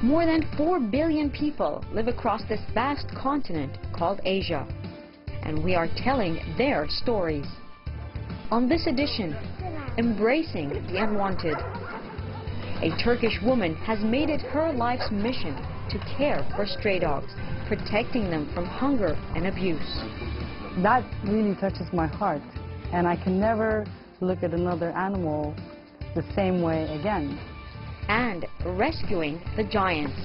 More than 4 billion people live across this vast continent called Asia, and we are telling their stories. On this edition, Embracing the Unwanted, a Turkish woman has made it her life's mission to care for stray dogs, protecting them from hunger and abuse. That really touches my heart, and I can never look at another animal the same way again. And rescuing the giants.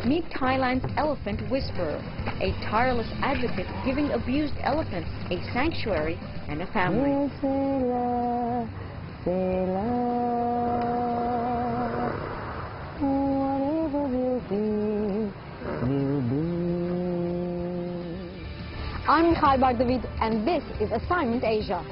Meet Thailand's elephant whisperer, a tireless advocate giving abused elephants a sanctuary and a family. I'm Michal Bardavid, and this is Assignment Asia.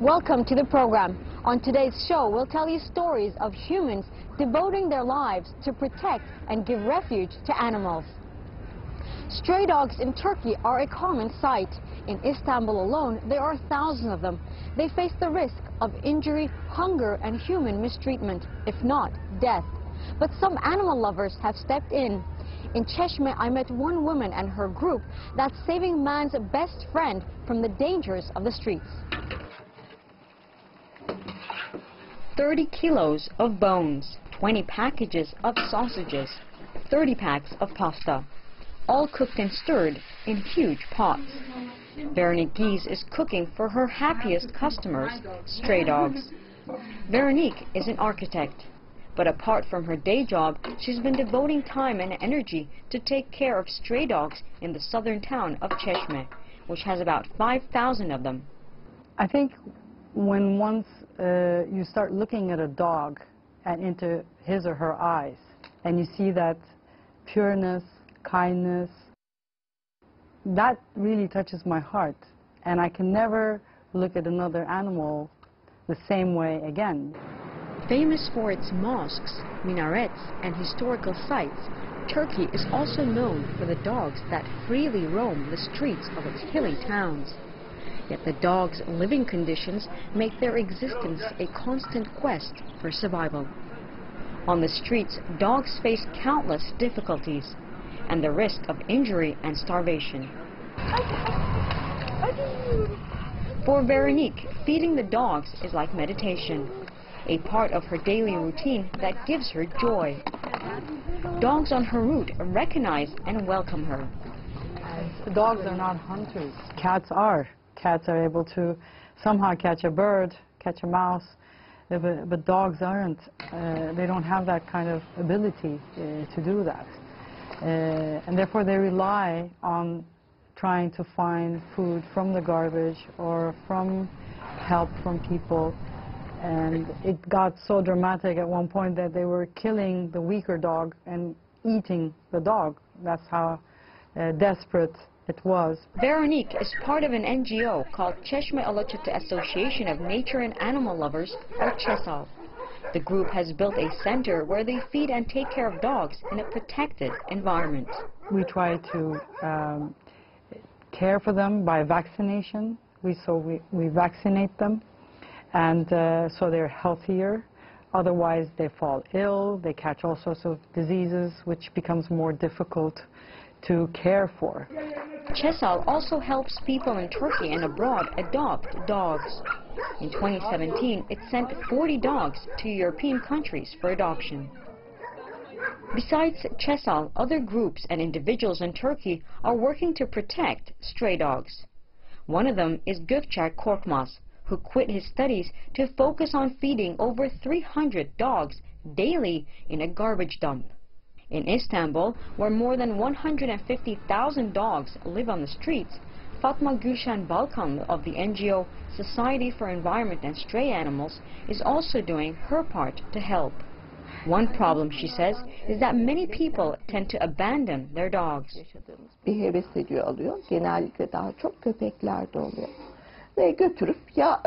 Welcome to the program. On today's show, we'll tell you stories of humans devoting their lives to protect and give refuge to animals. Stray dogs in Turkey are a common sight. In Istanbul alone, there are thousands of them. They face the risk of injury, hunger, and human mistreatment, if not death. But some animal lovers have stepped in. In Çeşme, I met one woman and her group that's saving man's best friend from the dangers of the streets. 30 kilos of bones, 20 packages of sausages, 30 packs of pasta, all cooked and stirred in huge pots. Veronique is cooking for her happiest customers, stray dogs. Veronique is an architect, but apart from her day job, she's been devoting time and energy to take care of stray dogs in the southern town of Çeşme, which has about 5,000 of them. I think when once you start looking at a dog and into his or her eyes, and you see that pureness, kindness, that really touches my heart, and I can never look at another animal the same way again. Famous for its mosques, minarets, and historical sites, Turkey is also known for the dogs that freely roam the streets of its hilly towns. Yet the dogs' living conditions make their existence a constant quest for survival. On the streets, dogs face countless difficulties and the risk of injury and starvation. For Veronique, feeding the dogs is like meditation, a part of her daily routine that gives her joy. Dogs on her route recognize and welcome her. The dogs are not hunters. Cats are. Cats are able to somehow catch a bird, catch a mouse, but dogs aren't. They don't have that kind of ability to do that. And therefore they rely on trying to find food from the garbage or from help from people. And it got so dramatic at one point that they were killing the weaker dog and eating the dog. That's how desperate it was. Veronique is part of an NGO called Çeşme Alaçatı Association of Nature and Animal Lovers, or CESAL. The group has built a center where they feed and take care of dogs in a protected environment. We try to care for them by vaccination. We vaccinate them, and so they're healthier. Otherwise they fall ill, they catch all sorts of diseases, which becomes more difficult to care for. CESAL also helps people in Turkey and abroad adopt dogs. In 2017, it sent 40 dogs to European countries for adoption. Besides CESAL, other groups and individuals in Turkey are working to protect stray dogs. One of them is Gökçer Korkmaz, who quit his studies to focus on feeding over 300 dogs daily in a garbage dump. In Istanbul, where more than 150,000 dogs live on the streets, Fatma Gülşen Balkanlı of the NGO Society for Environment and Stray Animals is also doing her part to help. One problem, she says, is that many people tend to abandon their dogs. Bir heves ediyor alıyor. Genellikle daha çok köpeklerde oluyor. Ve götürüp ya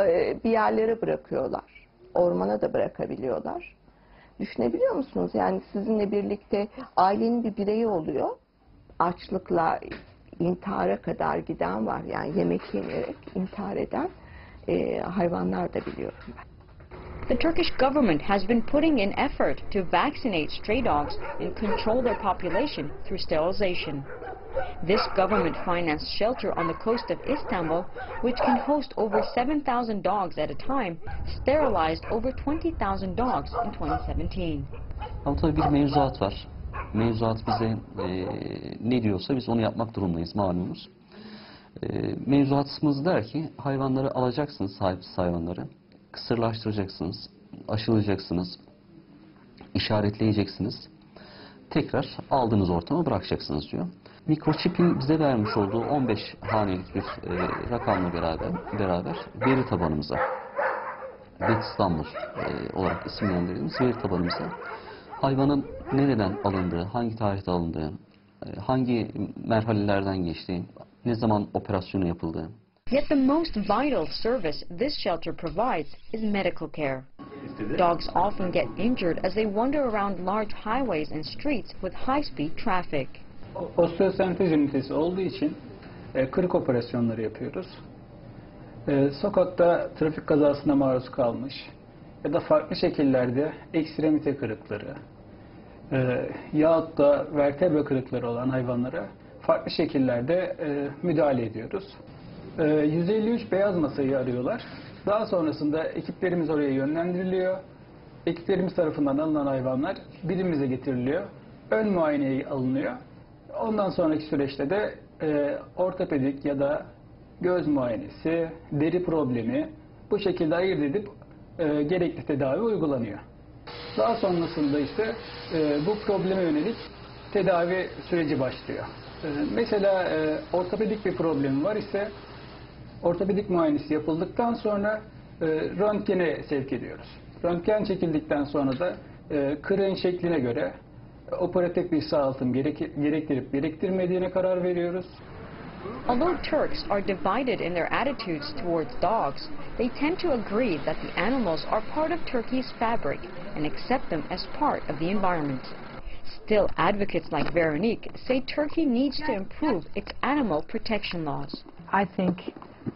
bir yerlere bırakıyorlar. Ormana da bırakabiliyorlar. Düşünebiliyor musunuz? Yani sizinle birlikte ailenin bir bireyi oluyor. Açlıkla intihara kadar giden var. Yani yemek yemeyerek intihar eden. hayvanlar da biliyorum ben. The Turkish government has been putting in effort to vaccinate stray dogs and control their population through sterilization. This government-financed shelter on the coast of Istanbul, which can host over 7,000 dogs at a time, sterilized over 20,000 dogs in 2017. Ama tabii bir mevzuat var. Mevzuat bize ne diyorsa biz onu yapmak durumundayız malumunuz. Mevzuatımız der ki hayvanları alacaksınız, sahipsiz hayvanları. Kısırlaştıracaksınız, aşılayacaksınız, işaretleyeceksiniz. Tekrar aldığınız ortama bırakacaksınız diyor. Mikroçipin bize vermiş olduğu 15 hanelik bir rakamla beraber veri tabanımıza, Bet İstanbul olarak isimlendirdiğimiz veri tabanımıza hayvanın nereden alındığı, hangi tarihte alındığı, hangi merhalelerden geçtiği, ne zaman operasyonu yapıldığı. Yet the most vital service this shelter provides is medical care. Dogs often get injured as they wander around large highways and streets with high-speed traffic. Osteosentez ünitesi olduğu için kırık operasyonları yapıyoruz. Sokakta trafik kazasına maruz kalmış ya da farklı şekillerde ekstremite kırıkları yahut da vertebra kırıkları olan hayvanlara farklı şekillerde müdahale ediyoruz. 153 beyaz masayı arıyorlar. Daha sonrasında ekiplerimiz oraya yönlendiriliyor. Ekiplerimiz tarafından alınan hayvanlar birimize getiriliyor. Ön muayeneye alınıyor. Ondan sonraki süreçte de ortopedik ya da göz muayenesi, deri problemi bu şekilde ayırt edip gerekli tedavi uygulanıyor. Daha sonrasında ise bu probleme yönelik tedavi süreci başlıyor. Mesela ortopedik bir problemi var ise ortopedik muayenesi yapıldıktan sonra röntgene sevk ediyoruz. Röntgen çekildikten sonra da kırığın şekline göre operatif bir sağaltım gerektirip gerektirmediğine karar veriyoruz. Although Turks are divided in their attitudes towards dogs, they tend to agree that the animals are part of Turkey's fabric and accept them as part of the environment. Still, advocates like Veronique say Turkey needs to improve its animal protection laws. I think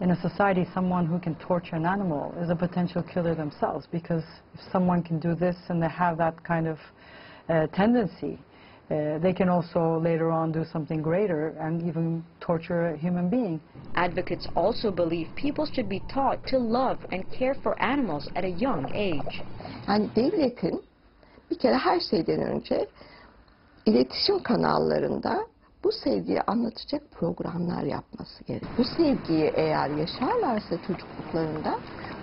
in a society someone who can torture an animal is a potential killer themselves, because if someone can do this and they have that kind of tendency, they can also later on do something greater and even torture a human being. Advocates also believe people should be taught to love and care for animals at a young age. Yani devletin bir kere her şeyden önce iletişim kanallarında bu sevgiyi anlatacak programlar yapması gerekiyor. Bu sevgiyi eğer yaşarlarsa çocukluklarında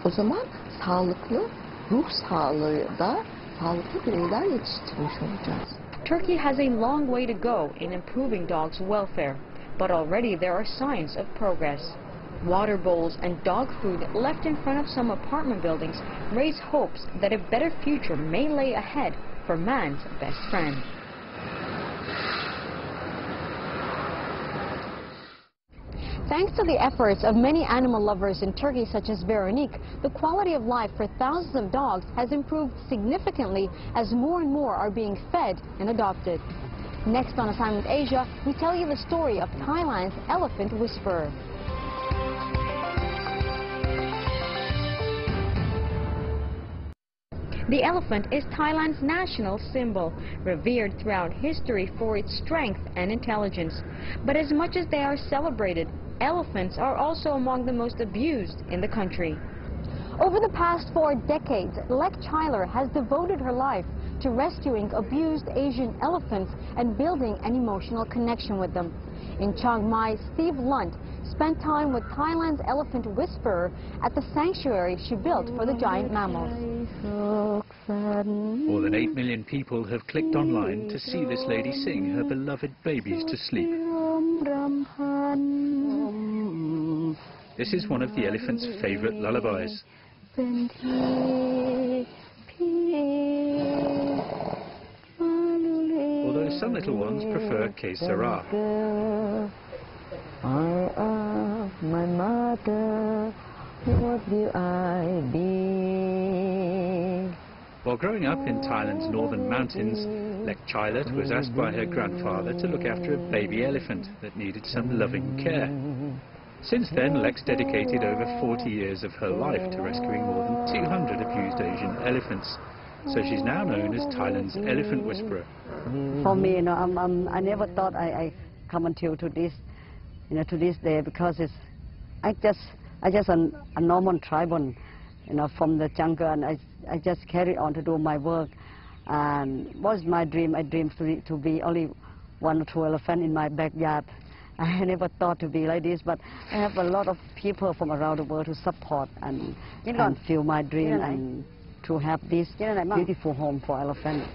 o zaman sağlıklı ruh sağlığı da sağlıklı bireyler yetiştirmiş olacağız. Turkey has a long way to go in improving dogs' welfare, but already there are signs of progress. Water bowls and dog food left in front of some apartment buildings raise hopes that a better future may lay ahead for man's best friend. Thanks to the efforts of many animal lovers in Turkey, such as Veronique, the quality of life for thousands of dogs has improved significantly as more and more are being fed and adopted. Next on Assignment Asia, we tell you the story of Thailand's elephant whisperer. The elephant is Thailand's national symbol, revered throughout history for its strength and intelligence. But as much as they are celebrated, elephants are also among the most abused in the country. Over the past 4 decades, Lek Chyler has devoted her life to rescuing abused Asian elephants and building an emotional connection with them. In Chiang Mai, Steve Lunt spent time with Thailand's elephant whisperer at the sanctuary she built for the giant mammals. More than 8 million people have clicked online to see this lady sing her beloved babies to sleep. This is one of the elephant's favorite lullabies. Although some little ones prefer Que Sera. My mother, what do I be? While growing up in Thailand's northern mountains, Lek Chyler was asked by her grandfather to look after a baby elephant that needed some loving care. Since then, Lex dedicated over 40 years of her life to rescuing more than 200 abused Asian elephants. So she's now known as Thailand's elephant whisperer. For me, I never thought I come until to this, to this day, because I just a normal tribal, from the jungle, and I just carry on to do my work. And what's my dream? I dream to be only 1 or 2 elephants in my backyard. I never thought to be like this, but I have a lot of people from around the world to support and fulfill my dream and to have this beautiful home for elephants.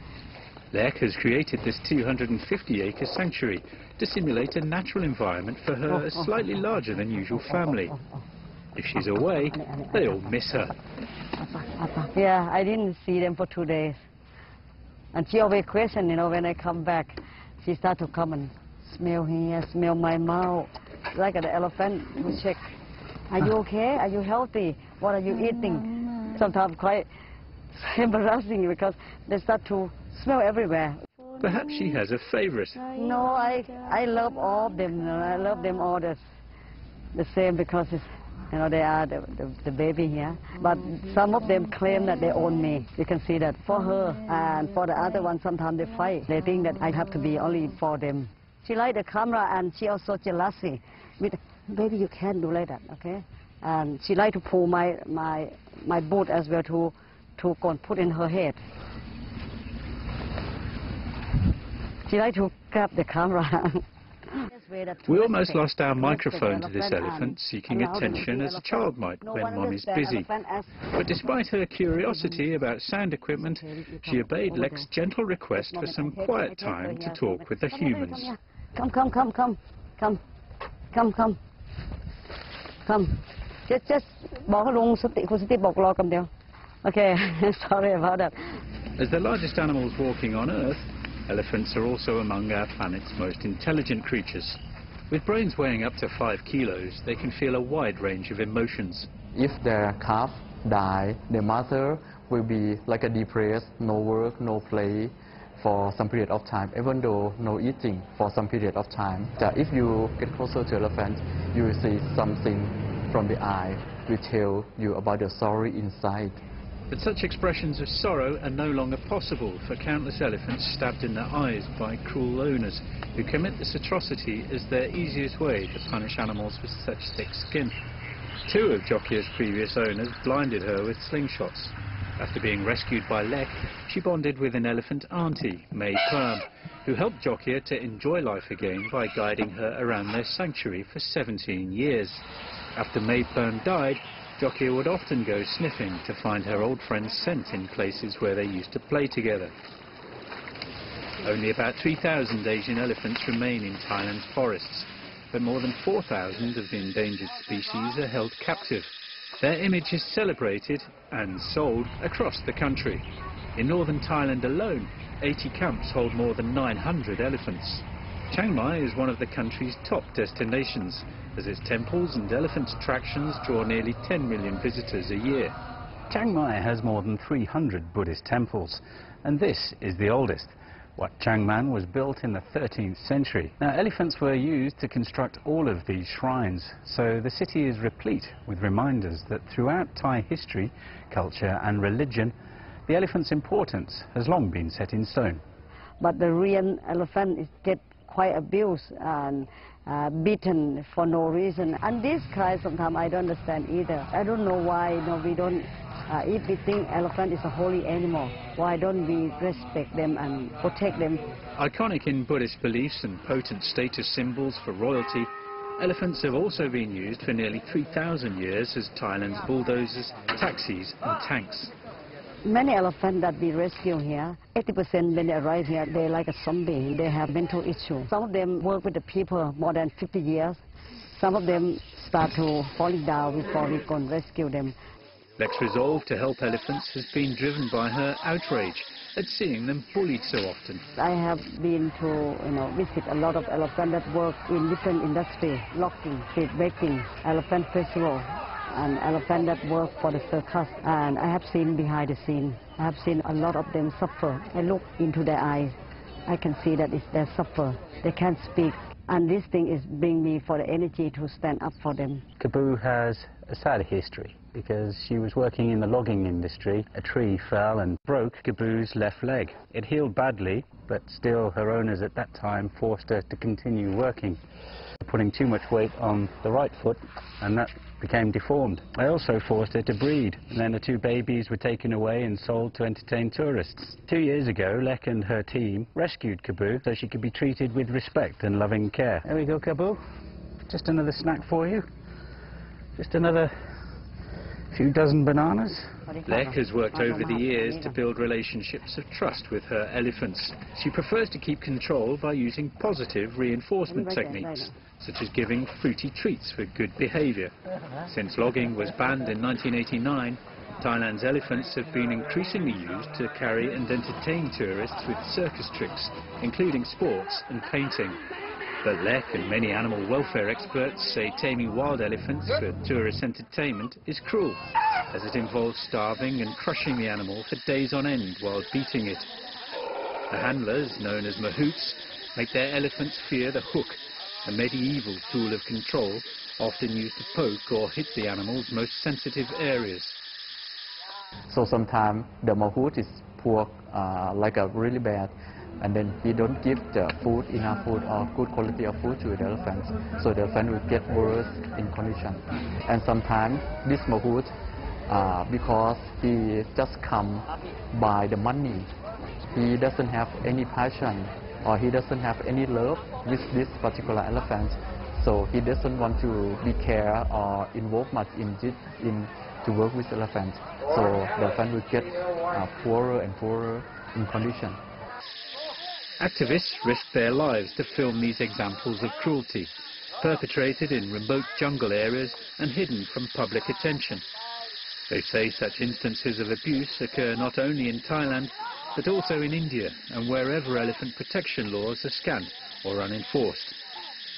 Lek has created this 250-acre sanctuary to simulate a natural environment for her slightly larger than usual family. If she's away, they all miss her. Yeah, I didn't see them for 2 days. And she always question, when I come back, she start to come and smell here, smell my mouth, like an elephant who check, are you okay? Are you healthy? What are you eating? Sometimes quite embarrassing because they start to smell everywhere. Perhaps she has a favorite. No, I love all of them. I love them all the same because it's, they are the baby here. But some of them claim that they own me. You can see that for her. And for the other one, sometimes they fight. They think that I have to be only for them. She likes the camera and she also jealousy. Baby, you can't do like that, okay? And she likes to pull my boot as well to go and put in her head. She likes to grab the camera. We almost lost our microphone to this elephant seeking attention as a child might when Mum is busy. But despite her curiosity about sound equipment, she obeyed Lek's gentle request for some quiet time to talk with the humans. Come. Just Okay, sorry about that. As the largest animals walking on Earth, elephants are also among our planet's most intelligent creatures. With brains weighing up to 5 kilos, they can feel a wide range of emotions. If their calf die, their mother will be like a depressed, no work, no play for some period of time, even though no eating for some period of time. If you get closer to elephant, you will see something from the eye which tell you about the sorrow inside. But such expressions of sorrow are no longer possible for countless elephants stabbed in their eyes by cruel owners who commit this atrocity as their easiest way to punish animals with such thick skin. 2 of Jokya's previous owners blinded her with slingshots. After being rescued by Lek, she bonded with an elephant auntie, May Perm, who helped Jokya to enjoy life again by guiding her around their sanctuary for 17 years. After May Perm died, Jokya would often go sniffing to find her old friend's scent in places where they used to play together. Only about 3,000 Asian elephants remain in Thailand's forests, but more than 4,000 of the endangered species are held captive. Their image is celebrated and sold across the country. In northern Thailand alone, 80 camps hold more than 900 elephants. Chiang Mai is one of the country's top destinations, as its temples and elephant attractions draw nearly 10 million visitors a year. Chiang Mai has more than 300 Buddhist temples, and this is the oldest. Wat Chang Man was built in the 13th century. Now, elephants were used to construct all of these shrines, so the city is replete with reminders that throughout Thai history, culture and religion, the elephant's importance has long been set in stone. But the real elephant get quite abused and beaten for no reason. And this kind, sometimes I don't understand either. I don't know why we don't, if we think elephant is a holy animal, why don't we respect them and protect them? Iconic in Buddhist beliefs and potent status symbols for royalty, elephants have also been used for nearly 3,000 years as Thailand's bulldozers, taxis and tanks. Many elephants that we rescue here, 80% when they arrive here, they're like a zombie. They have mental issues. Some of them work with the people more than 50 years. Some of them start to falling down before we can rescue them. Lek's resolve to help elephants has been driven by her outrage at seeing them bullied so often. I have been to visit a lot of elephants that work in different industries, locking, street breaking, elephant festival, and elephant that work for the circus. And I have seen behind the scene. I have seen a lot of them suffer. I look into their eyes. I can see that they suffer. They can't speak. And this thing is bringing me for the energy to stand up for them. Kaboo has a sad history because she was working in the logging industry. A tree fell and broke Kaboo's left leg. It healed badly, but still her owners at that time forced her to continue working, putting too much weight on the right foot, and that became deformed. They also forced her to breed, and then the 2 babies were taken away and sold to entertain tourists. 2 years ago, Lek and her team rescued Kaboo so she could be treated with respect and loving care. There we go, Kaboo. Just another snack for you. Just another few dozen bananas. Lek has worked over the years to build relationships of trust with her elephants. She prefers to keep control by using positive reinforcement techniques, such as giving fruity treats for good behavior. Since logging was banned in 1989, Thailand's elephants have been increasingly used to carry and entertain tourists with circus tricks, including sports and painting. But Lek and many animal welfare experts say taming wild elephants for tourist entertainment is cruel, as it involves starving and crushing the animal for days on end while beating it. The handlers, known as mahouts, make their elephants fear the hook, a medieval tool of control often used to poke or hit the animal's most sensitive areas. So sometimes the mahout is poor, like a really bad, and then he don't give the food, enough food or good quality of food to the elephants, so the elephant will get worse in condition. And sometimes this mahout, because he just come by the money, he doesn't have any passion or he doesn't have any love with this particular elephant, so he doesn't want to be care or involve much in to work with elephants. So the elephant will get poorer and poorer in condition. Activists risk their lives to film these examples of cruelty, perpetrated in remote jungle areas and hidden from public attention. They say such instances of abuse occur not only in Thailand, but also in India and wherever elephant protection laws are scant or unenforced.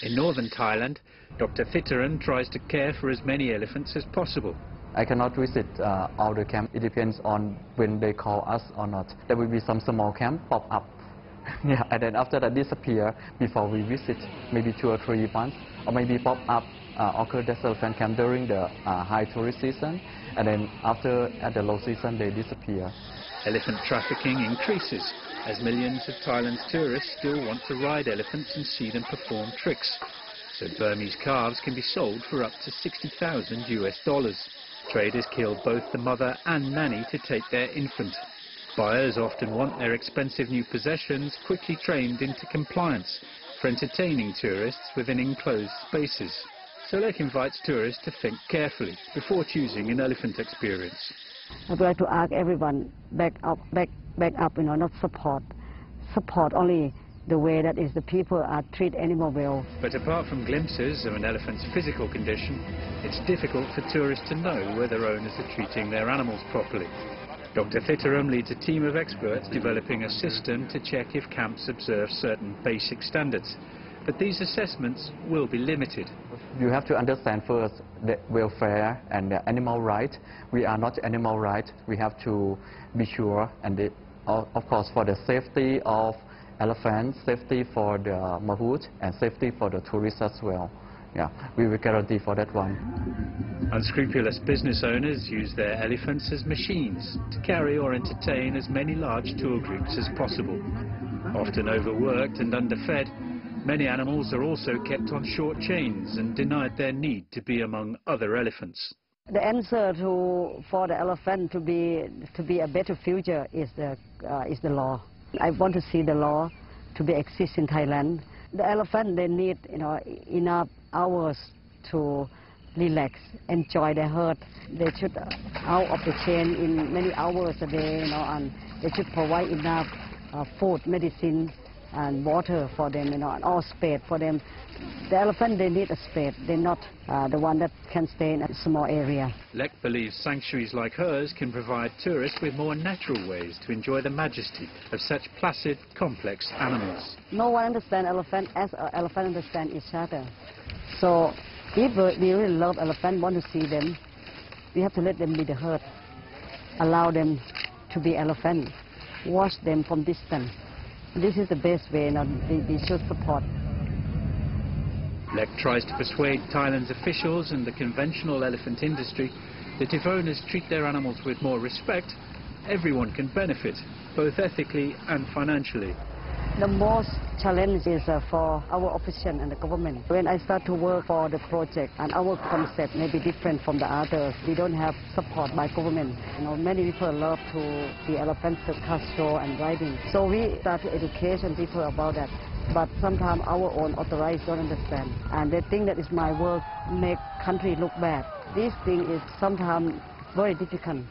In northern Thailand, Dr. Thitaran tries to care for as many elephants as possible. I cannot visit all the camp. It depends on when they call us or not. There will be some small camp pop up. Yeah, and then after that disappear before we visit, maybe 2 or 3 months, or maybe pop up occur the elephant camp during the high tourist season, and then after at the low season they disappear. Elephant trafficking increases as millions of Thailand's tourists still want to ride elephants and see them perform tricks. So Burmese calves can be sold for up to $60,000 US. Traders kill both the mother and nanny to take their infant. Buyers often want their expensive new possessions quickly trained into compliance for entertaining tourists within enclosed spaces. So Lek invites tourists to think carefully before choosing an elephant experience. I would like to ask everyone back up, not support. Support only the way that is the people are treat animal well. But apart from glimpses of an elephant's physical condition, it's difficult for tourists to know whether owners are treating their animals properly. Dr. Thitaran leads a team of experts developing a system to check if camps observe certain basic standards. But these assessments will be limited. You have to understand first the welfare and the animal rights. We are not animal rights. We have to be sure, and of course for the safety of elephants, safety for the mahout, and safety for the tourists as well. Yeah, we will guarantee for that one. Unscrupulous business owners use their elephants as machines to carry or entertain as many large tour groups as possible. Often overworked and underfed, many animals are also kept on short chains and denied their need to be among other elephants. The answer for the elephant to be a better future is the law. I want to see the law to be exist in Thailand. The elephant, they need enough hours to relax, enjoy their herd. They should out of the chain in many hours a day, and they should provide enough food, medicine, and water for them, and all space for them. The elephant, they need a space. They're not the one that can stay in a small area. Lek believes sanctuaries like hers can provide tourists with more natural ways to enjoy the majesty of such placid, complex animals. No one understands elephant as elephant understand each other. So if we really love elephant, want to see them, we have to let them be the herd. Allow them to be elephant. Watch them from distance. This is the best way, we should support. Lek tries to persuade Thailand's officials and the conventional elephant industry that if owners treat their animals with more respect, everyone can benefit, both ethically and financially. The most challenge is for our opposition and the government. When I start to work for the project, and our concept may be different from the others, we don't have support by government. You know, many people love to see elephant circus show and riding. So we start to educate people about that. But sometimes our own authorized don't understand. And they think that is my work, make country look bad. This thing is sometimes very difficult.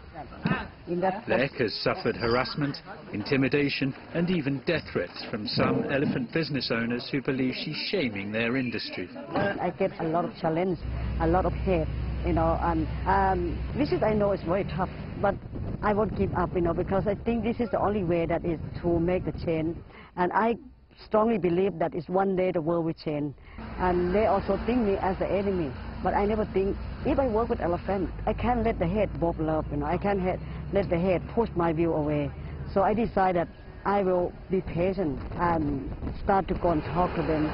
Lek has suffered harassment, intimidation and even death threats from some elephant business owners who believe she's shaming their industry. I get a lot of challenge, a lot of hate, you know, and this is, I know it's very tough, but I won't give up, you know, because I think this is the only way that is to make the change. And I strongly believe that is one day the world will change. And they also think me as the enemy. But I never think, if I work with elephant, I can't let the hate both love, you know, I can't let the hate push my view away. So I decided I will be patient and start to go and talk to them.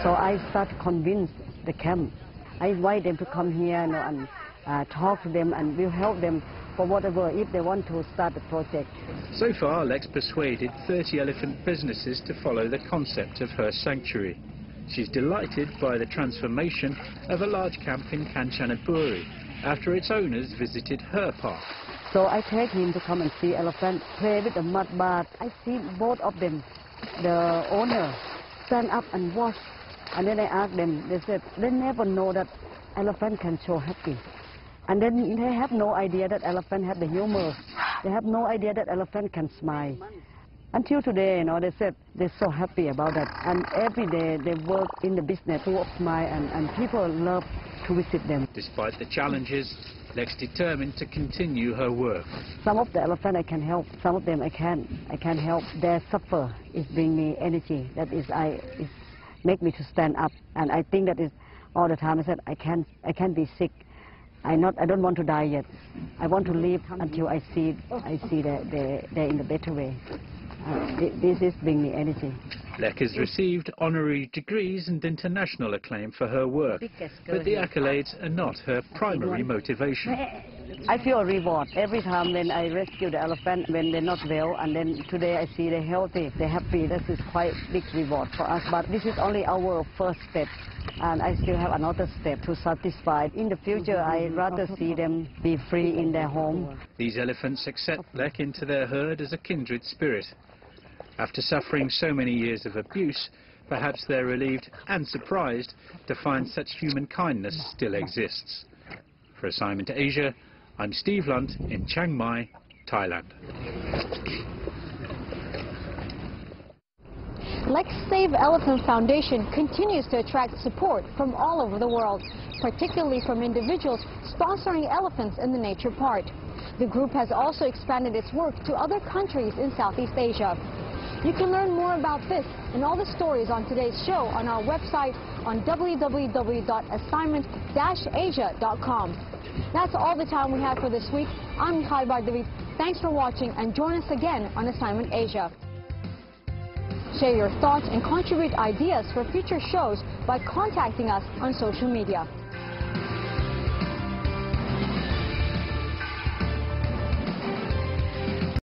So I start to convince the camp. I invite them to come here, you know, and talk to them, and we'll help them for whatever, if they want to start the project. So far, Lek's persuaded 30 elephant businesses to follow the concept of her sanctuary. She's delighted by the transformation of a large camp in Kanchanaburi after its owners visited her park. So I take him to come and see elephant, play with the mud bath. I see both of them, the owner, stand up and watch. And then I asked them, they said, they never know that elephant can show happy. And then they have no idea that elephant have the humor. They have no idea that elephant can smile. Until today, you know, they said they're so happy about that. And every day they work in the business full of smile, and people love to visit them. Despite the challenges, Lek's determined to continue her work. Some of the elephant I can help, some of them I can't help. Their suffer is bring me energy. That is, it make me to stand up. And I think that is all the time. I said I can't be sick. I don't want to die yet. I want to live until I see they're in a better way. This is bring me energy. Lek has received honorary degrees and international acclaim for her work, but the accolades are not her primary motivation. I feel a reward every time when I rescue the elephant when they're not well, and then today I see they're healthy, they're happy. This is quite big reward for us, but this is only our first step, and I still have another step to satisfy. In the future, I'd rather see them be free in their home. These elephants accept Lek into their herd as a kindred spirit. After suffering so many years of abuse, perhaps they're relieved and surprised to find such human kindness still exists. For Assignment Asia, I'm Steve Lunt in Chiang Mai, Thailand. Lek's Save Elephant Foundation continues to attract support from all over the world, particularly from individuals sponsoring elephants in the nature park. The group has also expanded its work to other countries in Southeast Asia. You can learn more about this and all the stories on today's show on our website on www.assignment-asia.com. That's all the time we have for this week. I'm Michal Bardavid. Thanks for watching, and join us again on Assignment Asia. Share your thoughts and contribute ideas for future shows by contacting us on social media.